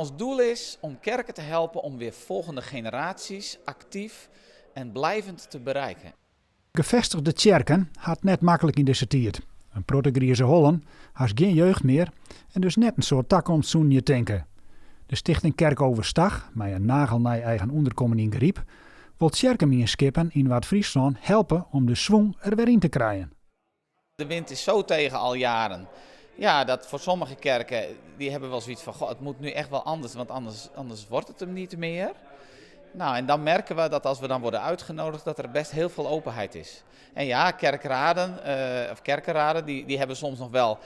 Ons doel is om kerken te helpen om weer volgende generaties actief en blijvend te bereiken. Gevestigde kerken had net makkelijk in deze tijd. Een protegrieze Holland had geen jeugd meer en dus net een soort takkomst zoen je denken. De Stichting Kerk Overstag, met een nagelnij eigen onderkomen in Griep, wil kerkenmierskippen in Waard-Friesland helpen om de swing er weer in te krijgen. De wind is zo tegen al jaren. Ja, dat voor sommige kerken, die hebben wel zoiets van, goh, het moet nu echt wel anders, want anders wordt het hem niet meer. Nou, en dan merken we dat als we dan worden uitgenodigd, dat er best heel veel openheid is. En ja, kerkenraden, die hebben soms nog wel,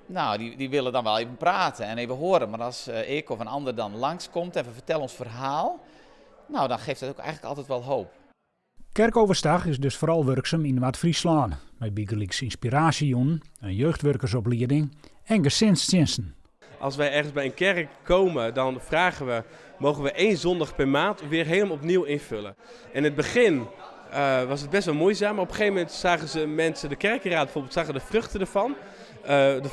nou, die willen dan wel even praten en even horen. Maar als ik of een ander dan langskomt en we vertellen ons verhaal, nou, dan geeft dat ook eigenlijk altijd wel hoop. Kerk Overstag is dus vooral werkzaam in Waard-Friesland, met bijgelijks inspiratiejoen, een jeugdwerkersopleiding en gezinsdiensten. Als wij ergens bij een kerk komen, dan vragen we, mogen we 1 zondag per maand weer helemaal opnieuw invullen. In het begin was het best wel moeizaam, maar op een gegeven moment zagen ze mensen, de kerkenraad bijvoorbeeld, zagen de vruchten ervan.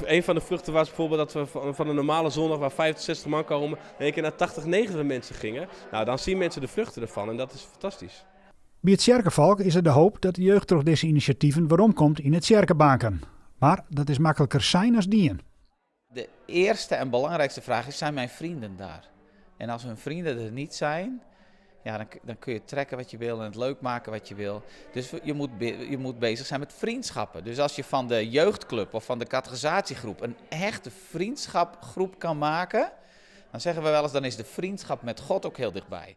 Een van de vruchten was bijvoorbeeld dat we van een normale zondag waar 50, 60 man komen, in één keer naar 80, 90 mensen gingen. Nou, dan zien mensen de vruchten ervan en dat is fantastisch. Bij het kerkenvolk is er de hoop dat de jeugd door deze initiatieven waarom komt in het kerkenbaken. Maar dat is makkelijker zijn als dien. De eerste en belangrijkste vraag is, zijn mijn vrienden daar? En als hun vrienden er niet zijn, ja, dan kun je trekken wat je wil en het leuk maken wat je wil. Dus je moet bezig zijn met vriendschappen. Dus als je van de jeugdclub of van de categorisatiegroep een echte vriendschapgroep kan maken, dan zeggen we wel eens, dan is de vriendschap met God ook heel dichtbij.